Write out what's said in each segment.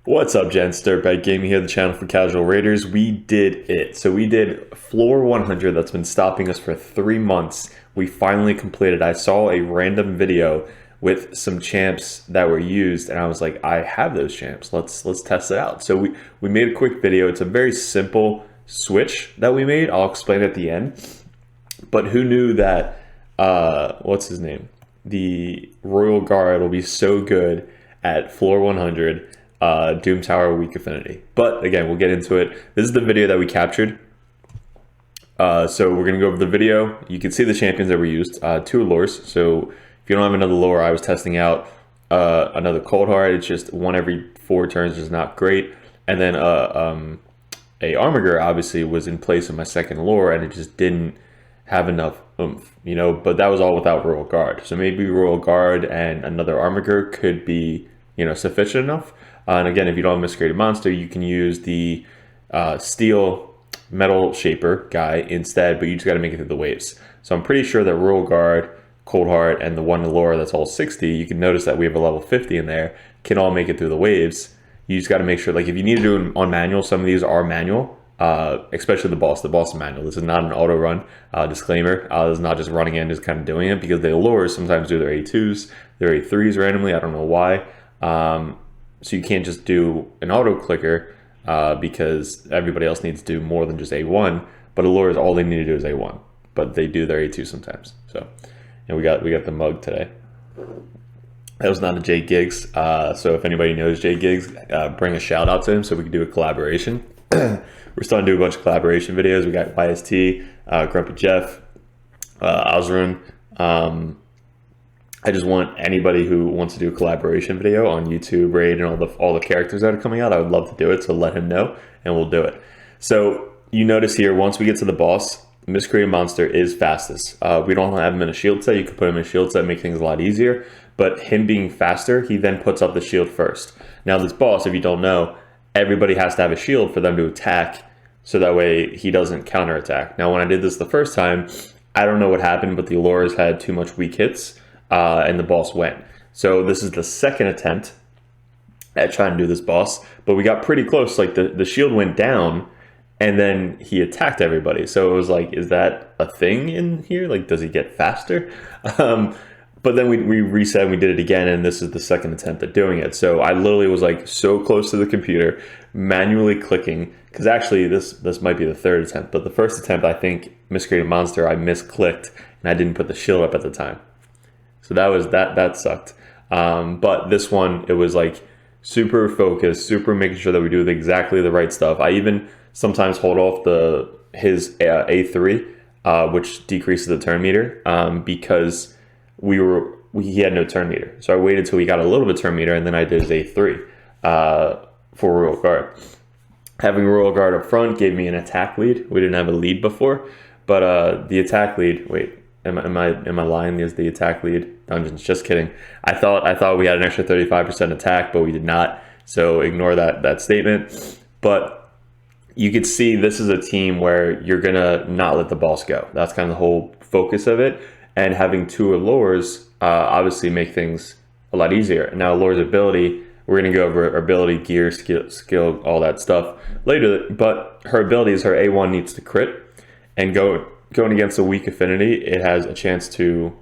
What's up, gents? Dirtbag Gaming here, the channel for casual raiders. We did it. So we did floor 100 that's been stopping us for 3 months. We finally completed. I saw a random video with some champs that were used, and I was like, I have those champs. Let's test it out. So we made a quick video. It's a very simple switch that we made. I'll explain at the end. But who knew that, what's his name? The Royal Guard will be so good at floor 100. Doom Tower Weak Affinity. But again, we'll get into it. This is the video that we captured. So we're going to go over the video. You can see the champions that were used. 2 Allures. So if you don't have another lure, I was testing out another Cold Heart. It's just 1 every 4 turns, is not great. And then a Armiger obviously was in place of my second lure, and it just didn't have enough oomph, you know. But that was all without Royal Guard. So maybe Royal Guard and another Armiger could be, you know, sufficient enough. And again, if you don't have Masquerade Monster, you can use the steel metal shaper guy instead, but you just got to make it through the waves. So I'm pretty sure that Royal Guard, Cold Heart, and the one Allure that's all 60, you can notice that we have a level 50 in there, can all make it through the waves. You just got to make sure, like if you need to do it on manual, some of these are manual, especially the boss. The boss is manual. This is not an auto run. Disclaimer, this is not just running in, just kind of doing it, because the Allures sometimes do their A2s, their A3s randomly. I don't know why. So you can't just do an auto clicker because everybody else needs to do more than just A1. But Allures, all they need to do is A1, but they do their A2 sometimes. So, and we got the mug today. That was not a Jay Giggs. So if anybody knows Jay Giggs, bring a shout out to him so we can do a collaboration. We're starting to do a bunch of collaboration videos. We got YST, Grumpy Jeff, Alure. I just want anybody who wants to do a collaboration video on YouTube, Raid, and all the characters that are coming out. I would love to do it, so let him know, and we'll do it. So you notice here, once we get to the boss, Masquerade Monster is fastest. We don't have him in a shield set. You could put him in a shield set, make things a lot easier. But him being faster, he then puts up the shield first. Now this boss, if you don't know, everybody has to have a shield for them to attack, so that way he doesn't counterattack. Now when I did this the first time, I don't know what happened, but the Allures had too much weak hits. And the boss went. So this is the second attempt at trying to do this boss, but we got pretty close. Like the shield went down and then he attacked everybody. So it was like, is that a thing in here? Like, does he get faster? But then we reset and we did it again, and this is the second attempt at doing it. So I literally was like so close to the computer, manually clicking, because actually this might be the third attempt, but the first attempt, I think Masquerade Monster, I misclicked and I didn't put the shield up at the time. So that sucked. But this one, it was like super focused, super making sure that we do exactly the right stuff. I even sometimes hold off his A3, which decreases the turn meter, because he had no turn meter. So I waited till we got a little bit turn meter, and then I did his A3 for Royal Guard. Having Royal Guard up front gave me an attack lead. We didn't have a lead before, but the attack lead, wait. Am I lying? There's the attack lead dungeons. Just kidding. I thought we had an extra 35% attack, but we did not. So ignore that statement. But you could see this is a team where you're gonna not let the boss go. That's kind of the whole focus of it. And having 2 Allures obviously make things a lot easier. Now Allure's ability, we're gonna go over her ability, gear, skill, all that stuff later. But her ability is her A1 needs to crit and going against a weak affinity, it has a chance to,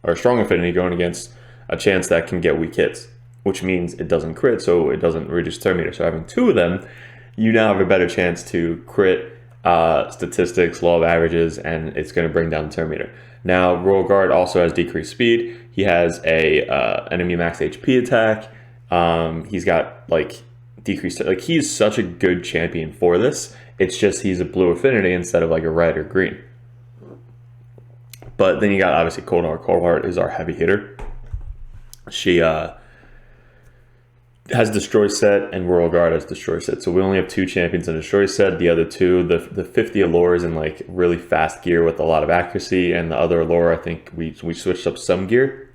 or a strong affinity going against a chance that can get weak hits, which means it doesn't crit, so it doesn't reduce turn meter. So having 2 of them, you now have a better chance to crit statistics, law of averages, and it's going to bring down the turn meter. Now, Royal Guard also has decreased speed. He has a enemy max HP attack. He's got like decreased, like he's such a good champion for this. It's just he's a blue affinity instead of like a red or green. But then you got obviously Cold Heart. Cold Heart is our heavy hitter. She has Destroy Set, and Royal Guard has Destroy Set. So we only have 2 champions in Destroy Set. The other 2, the 50 Allure is in like really fast gear with a lot of accuracy, and the other Allure, I think we switched up some gear,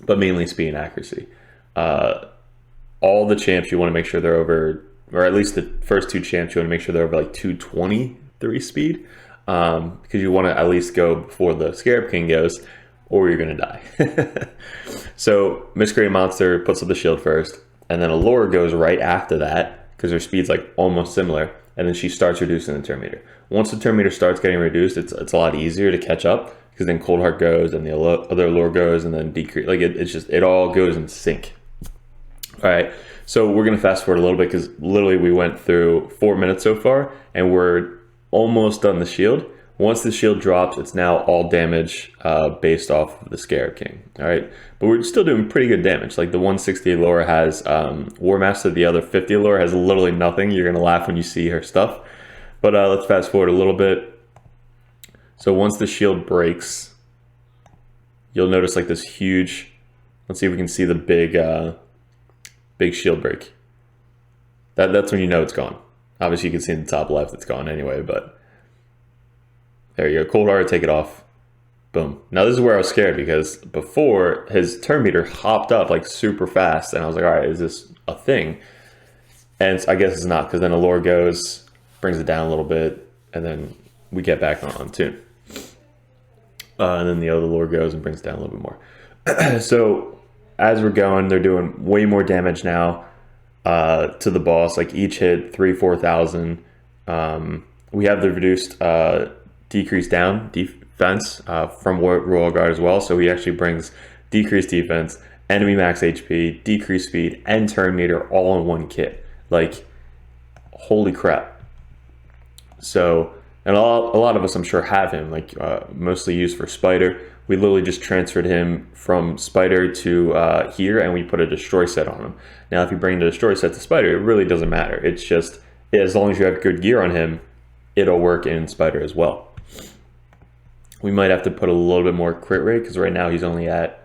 but mainly speed and accuracy. All the champs, you want to make sure they're over, or at least the first 2 champs, you want to make sure they're over like 223 speed. Because you want to at least go before the Scarab King goes, or you're going to die. So Masquerade Monster puts up the shield first. and then Allure goes right after that because her speed's like almost similar, and then she starts reducing the turn meter. Once the turn meter starts getting reduced, it's a lot easier to catch up because then Cold Heart goes and the other Allure goes and then decrease. Like it all goes in sync. All right, so we're gonna fast forward a little bit because literally we went through 4 minutes so far and we're almost done the shield. Once the shield drops, it's now all damage based off of the Scarab King. All right, but we're still doing pretty good damage. Like the 160 Allure has War Master, the other 50 Allure has literally nothing. You're gonna laugh when you see her stuff. But let's fast forward a little bit. So once the shield breaks, you'll notice like this huge, let's see if we can see the big shield break. That's when you know it's gone. Obviously you can see in the top left it's gone anyway, but there you go. Cold Heart, take it off. Boom. Now this is where I was scared because before his turn meter hopped up like super fast and I was like, all right, is this a thing? And I guess it's not because then Allure goes, brings it down a little bit, and then we get back on tune. And then the other Allure goes and brings it down a little bit more. So as we're going, they're doing way more damage now to the boss. Like each hit 3,000-4,000. We have the reduced decrease down defense from Royal Guard as well. So he actually brings decreased defense, enemy max HP, decreased speed, and turn meter all in one kit. Like, holy crap. So, and a lot of us, I'm sure, have him, like mostly used for Spider. We literally just transferred him from Spider to here, and we put a Destroy set on him. Now, if you bring the Destroy set to Spider, it really doesn't matter. It's just, as long as you have good gear on him, it'll work in Spider as well. We might have to put a little bit more crit rate, because right now he's only at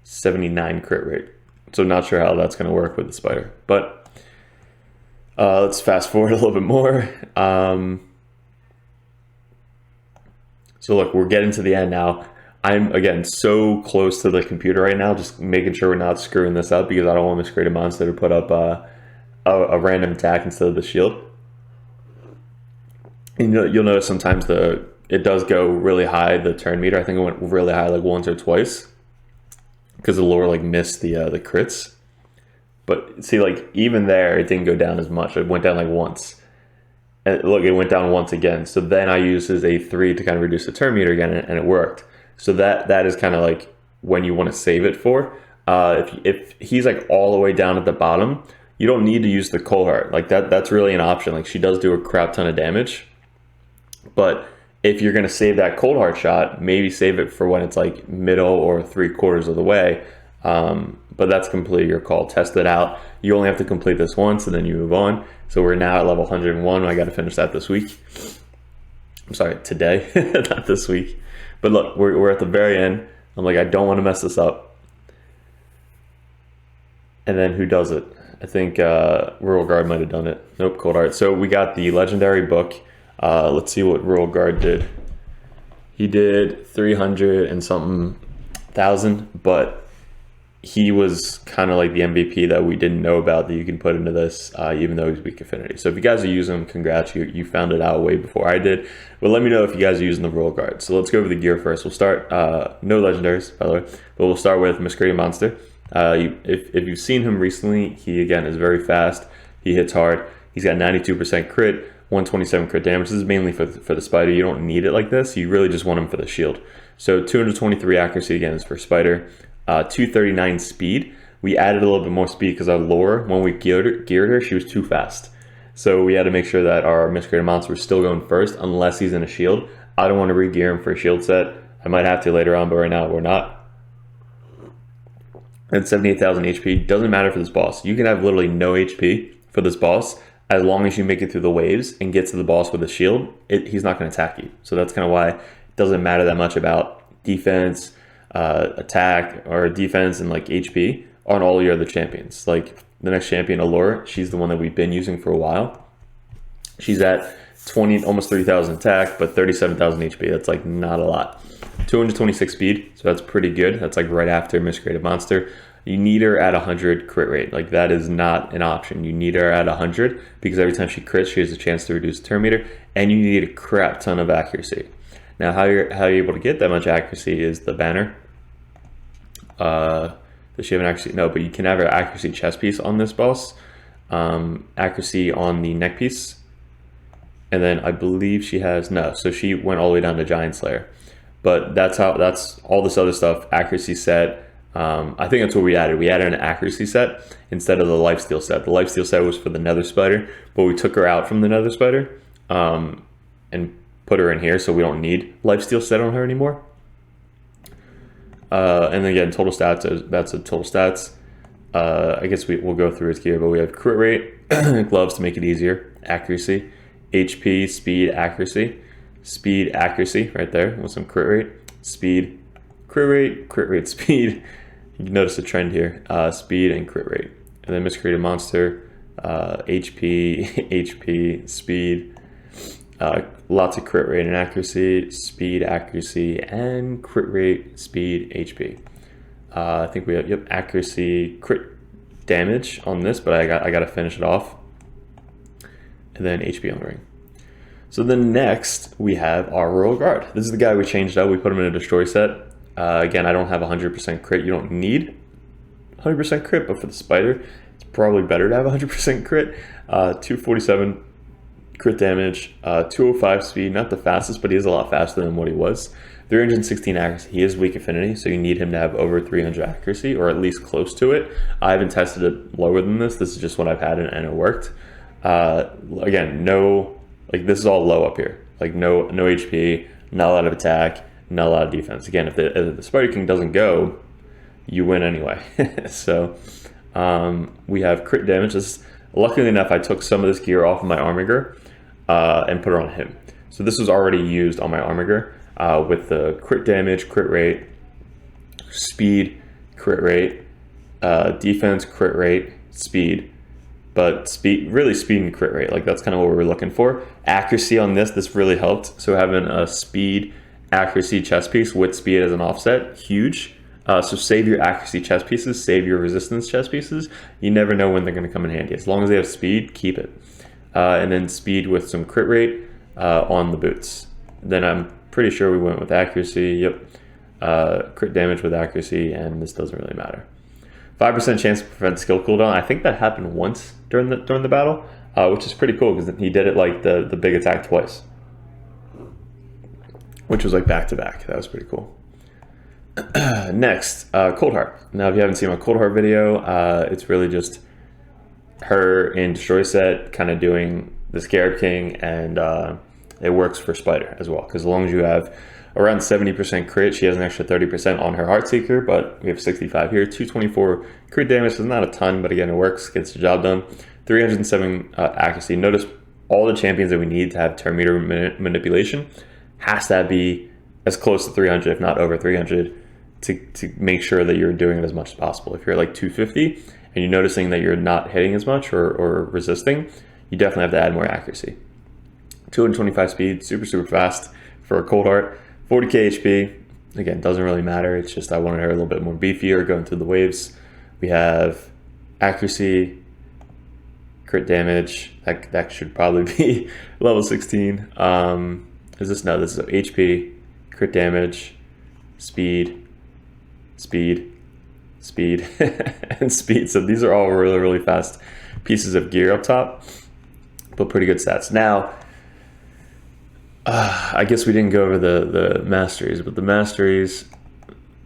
79 crit rate. So not sure how that's going to work with the Spider. But let's fast forward a little bit more. So look, we're getting to the end now. I'm, again, so close to the computer right now, just making sure we're not screwing this up because I don't want to miscreate a monster to put up a random attack instead of the shield. And you'll notice sometimes it does go really high, the turn meter. I think it went really high like once or twice because the Allure like missed the crits. But see, like even there, it didn't go down as much. It went down like once. And look, it went down once again. So then I used his A3 to kind of reduce the turn meter again, and it worked. So that is kind of like when you want to save it for. If he's like all the way down at the bottom, you don't need to use the Cold Heart. Like that's really an option. Like she does do a crap ton of damage. But if you're going to save that Cold Heart shot, maybe save it for when it's like middle or 3/4 of the way. But that's completely your call. Test it out. You only have to complete this once and then you move on. So we're now at level 101. I got to finish that this week. I'm sorry, today, not this week. But look, we're at the very end. I'm like, I don't want to mess this up. And then who does it? I think Royal Guard might have done it. Nope, Cold Heart. So we got the legendary book. Let's see what Royal Guard did. He did 300 and something thousand, but he was kind of like the MVP that we didn't know about that you can put into this, even though he's weak affinity. So if you guys are using him, congrats, you found it out way before I did. But let me know if you guys are using the Royal Guard. So let's go over the gear first. We'll start, no legendaries, by the way, but we'll start with Miscreating Monster. If you've seen him recently, he, again, is very fast. He hits hard. He's got 92% crit, 127 crit damage. This is mainly for the Spider. You don't need it like this. You really just want him for the shield. So 223 accuracy, again, is for Spider. 239 speed. We added a little bit more speed because our Allure, when we geared her, she was too fast. So we had to make sure that our Miscreating Monster was still going first unless he's in a shield. I don't want to re-gear him for a shield set. I might have to later on, but right now we're not. And 78,000 HP. Doesn't matter for this boss. You can have literally no HP for this boss as long as you make it through the waves and get to the boss with a shield. He's not going to attack you. So that's kind of why it doesn't matter that much about defense, attack, or defense, and like HP on all your other champions. Like the next champion, Alure, she's the one that we've been using for a while. She's at 20, almost 3,000 attack, but 37,000 HP. That's like not a lot. 226 speed, so that's pretty good. That's like right after Miscreated Monster. You need her at 100 crit rate. Like that is not an option. You need her at 100 because every time she crits, she has a chance to reduce the turn meter, and you need a crap ton of accuracy. Now, how you're able to get that much accuracy is the banner. Does she have an accuracy? No, but you can have her accuracy chest piece on this boss. Accuracy on the neck piece. And then I believe she has, no, so she went all the way down to Giant Slayer. But that's all this other stuff, accuracy set. I think that's what we added. We added an accuracy set instead of the lifesteal set. The lifesteal set was for the Nether Spider, but we took her out from the Nether Spider and put her in here, so we don't need lifesteal set on her anymore. And then again, total stats, that's a total stats. I guess we'll go through his gear, but we have crit rate, gloves to make it easier, accuracy, HP, speed, accuracy right there with some crit rate, speed, crit rate, speed. You can notice a trend here, speed and crit rate. And then miscreated monster, HP, speed, lots of crit rate and accuracy, speed, accuracy, and crit rate, speed, HP. I think we have, yep, accuracy, crit damage on this, but I got to finish it off. And then HP on the ring. So then next we have our Royal Guard. This is the guy we changed out. We put him in a destroy set. Again, I don't have 100% crit. You don't need 100% crit, but for the spider, it's probably better to have 100% crit. 247 crit damage, 205 speed, not the fastest, but he is a lot faster than what he was. 316 accuracy. He is weak affinity, so you need him to have over 300 accuracy, or at least close to it. I haven't tested it lower than this. This is just what I've had, and it worked. Again, like this is all low up here. Like no HP, not a lot of attack, not a lot of defense. Again, if the Spider King doesn't go, you win anyway. So we have crit damage. Luckily enough, I took some of this gear off of my Armiger and put it on him. So this was already used on my Armiger with the crit damage, crit rate, speed, crit rate, defense, crit rate, speed. But speed and crit rate, like that's kind of what we were looking for. Accuracy on this really helped. So having a speed, accuracy chest piece with speed as an offset, huge. So save your accuracy chest pieces, save your resistance chest pieces. You never know when they're going to come in handy. As long as they have speed, keep it. And then speed with some crit rate on the boots. Then I'm pretty sure we went with accuracy. Yep. Crit damage with accuracy, and this doesn't really matter. 5% chance to prevent skill cooldown. I think that happened once during the battle, which is pretty cool because he did it like the big attack twice, which was like back to back. That was pretty cool. Next, Cold Heart. Now, if you haven't seen my Cold Heart video, it's really just her in Destroy set, kind of doing the Scarab King, and it works for Spider as well because as long as you have around 70% crit, she has an extra 30% on her Heartseeker, but we have 65 here. 224 crit damage is not a ton, but again, it works, gets the job done. 307 accuracy. Notice all the champions that we need to have turn meter manipulation has to be as close to 300, if not over 300, to make sure that you're doing it as much as possible. If you're at like 250 and you're noticing that you're not hitting as much or resisting, you definitely have to add more accuracy. 225 speed, super fast for a Cold Heart. 40k HP, again, doesn't really matter. It's just I wanted her a little bit more beefier going through the waves. We have accuracy, crit damage. That should probably be level 16. Is this? No, this is HP, crit damage, speed, and speed. So these are all really fast pieces of gear up top, but pretty good stats. Now, I guess we didn't go over the masteries, but the masteries,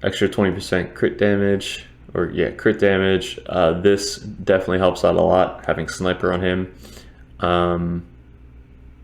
extra 20% crit damage, or yeah, crit damage. This definitely helps out a lot, having Sniper on him.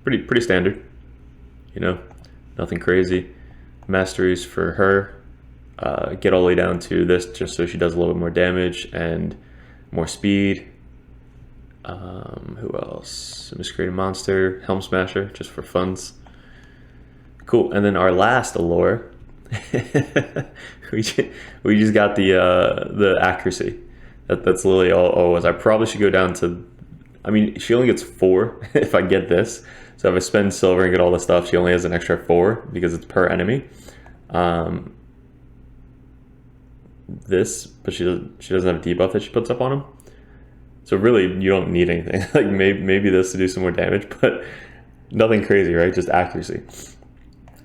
Pretty standard, you know, nothing crazy. Masteries for her, get all the way down to this, just so she does a little bit more damage and more speed. Who else? Miscreated Monster, Helm Smasher, just for funds. Cool, and then our last Allure, we just got the accuracy. That's literally all it was. I probably should go down to, I mean, she only gets 4 if I get this. So if I spend silver and get all this stuff, she only has an extra 4 because it's per enemy. But she doesn't have a debuff that she puts up on him. So really, you don't need anything. Like maybe this to do some more damage, but nothing crazy, right? Just accuracy.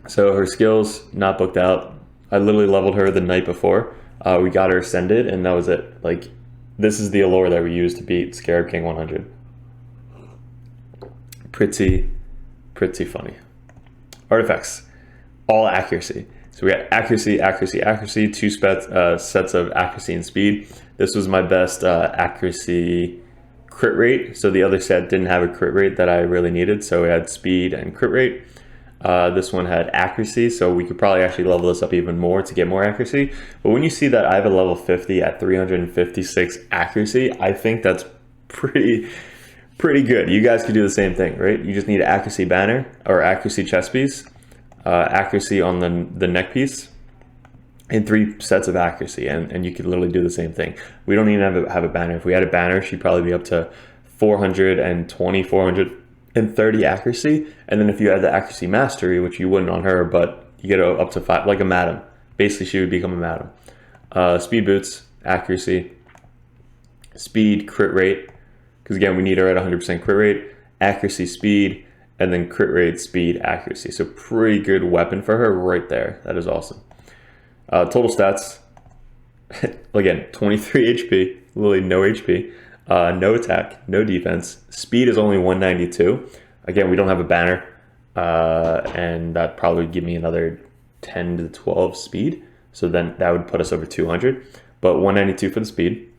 So her skills, not booked out. I literally leveled her the night before. We got her ascended, and that was it. Like, this is the allure that we used to beat Scarab King 100. Pretty funny. Artifacts, all accuracy. So we got accuracy, accuracy, accuracy, two sets of accuracy and speed. This was my best accuracy crit rate. So the other set didn't have a crit rate that I really needed. So we had speed and crit rate. This one had accuracy, so we could probably actually level this up even more to get more accuracy. But when you see that I have a level 50 at 356 accuracy, I think that's pretty good. You guys could do the same thing, right? You just need accuracy banner or accuracy chest piece, accuracy on the neck piece, and 3 sets of accuracy, and you could literally do the same thing. We don't even have a banner. If we had a banner, she'd probably be up to 420, 430 accuracy. And then if you had the accuracy mastery, which you wouldn't on her, but you get up to 5, like a madam. Basically, she would become a madam. Speed boots, accuracy, speed, crit rate, because again, we need her at 100% crit rate, accuracy, speed, and then crit rate, speed, accuracy. So pretty good weapon for her right there. That is awesome. Total stats, again, 23 HP, literally no HP, no attack, no defense. Speed is only 192. Again, we don't have a banner, and that probably would give me another 10 to 12 speed. So then that would put us over 200, but 192 for the speed,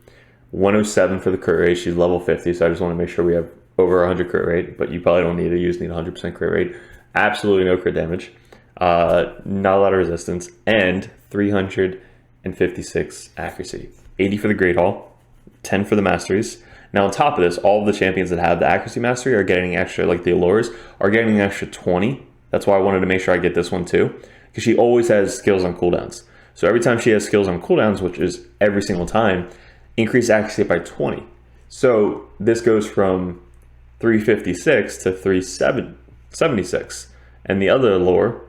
107 for the crit rate. She's level 50, so I just want to make sure we have over 100 crit rate, but you probably don't need it. You just need 100% crit rate. Absolutely no crit damage. Not a lot of resistance, and 356 accuracy. 80 for the Great Hall, 10 for the masteries. Now on top of this, all of the champions that have the accuracy mastery are getting extra, like the allures, are getting an extra 20. That's why I wanted to make sure I get this one too, because she always has skills on cooldowns. So every time she has skills on cooldowns, which is every single time, increase accuracy by 20. So this goes from 356 to 376. And the other allure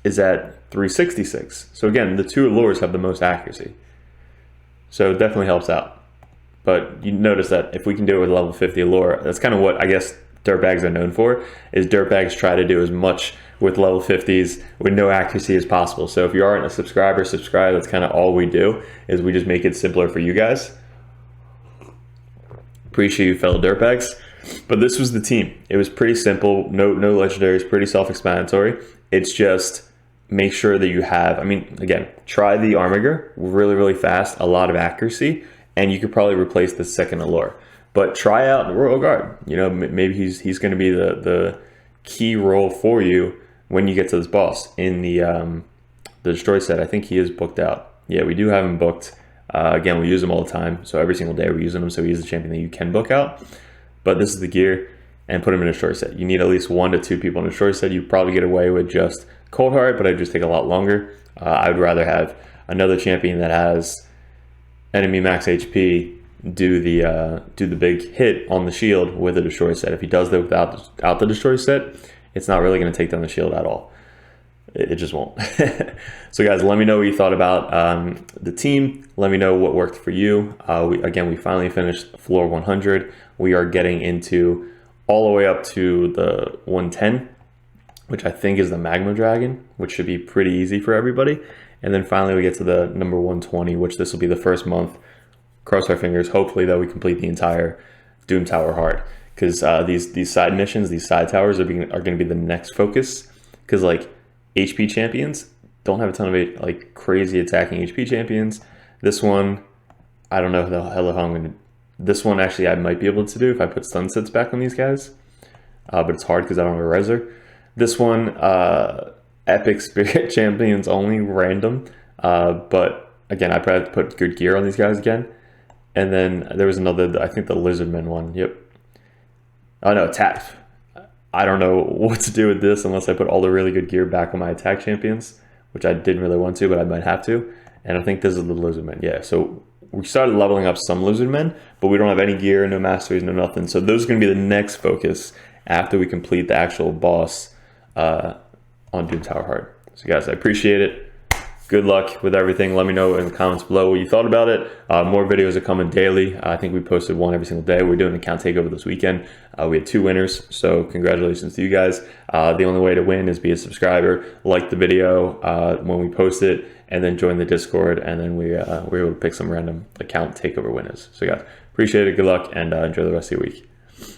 is at 366. So again, the 2 allures have the most accuracy. So it definitely helps out. But you notice that if we can do it with level 50 allure, that's kind of what I guess DirtBags are known for, is DirtBags try to do as much with level 50s with no accuracy as possible. So if you aren't a subscriber, subscribe. That's kind of all we do, is we just make it simpler for you guys. Appreciate you, fellow DirtBags. But this was the team. It was pretty simple. No legendaries, pretty self-explanatory. It's just make sure that you have, I mean, again, try the Armiger really fast, a lot of accuracy, and you could probably replace the second allure. But try out the Royal Guard. You know, maybe he's going to be the key role for you when you get to this boss. In the Destroy set, I think he is booked out. Yeah, we do have him booked. Again, we use him all the time, so every single day we're using him, so he's the champion that you can book out. But this is the gear, and put him in a Destroy set. You need at least 1 to 2 people in a Destroy set. You probably get away with just Cold Heart, but it'd just take a lot longer. I would rather have another champion that has enemy max HP do the big hit on the shield with a Destroy set. If he does that without the Destroy set, it's not really going to take down the shield at all. It just won't. So guys, let me know what you thought about the team. Let me know what worked for you. We finally finished floor 100. We are getting into all the way up to the 110, which I think is the Magma Dragon, which should be pretty easy for everybody. And then finally we get to the number 120, which this will be the first month. Cross our fingers, hopefully, that we complete the entire Doom Tower hard. Because these side missions, these side towers are going to be the next focus. Because like HP champions don't have a ton of like crazy attacking HP champions. This one, I don't know how I'm going to. This one actually I might be able to do if I put sunsets back on these guys, but it's hard because I don't have a reser. This one, epic spirit champions only, random. But again, I probably have to put good gear on these guys again. And then there was another, I think the Lizardman one. Yep. Oh no, attack. I don't know what to do with this unless I put all the really good gear back on my attack champions, which I didn't really want to, but I might have to. And I think this is the Lizardman. Yeah, so we started leveling up some Lizardmen, but we don't have any gear, no masteries, no nothing. So those are going to be the next focus after we complete the actual boss on Doom Tower Hard. So guys, I appreciate it. Good luck with everything. Let me know in the comments below what you thought about it. More videos are coming daily. I think we posted one every single day. We're doing an account takeover this weekend. We had 2 winners, so congratulations to you guys. The only way to win is be a subscriber, like the video when we post it, and then join the Discord, and then we're able to pick some random account takeover winners. So guys, appreciate it. Good luck, and enjoy the rest of your week.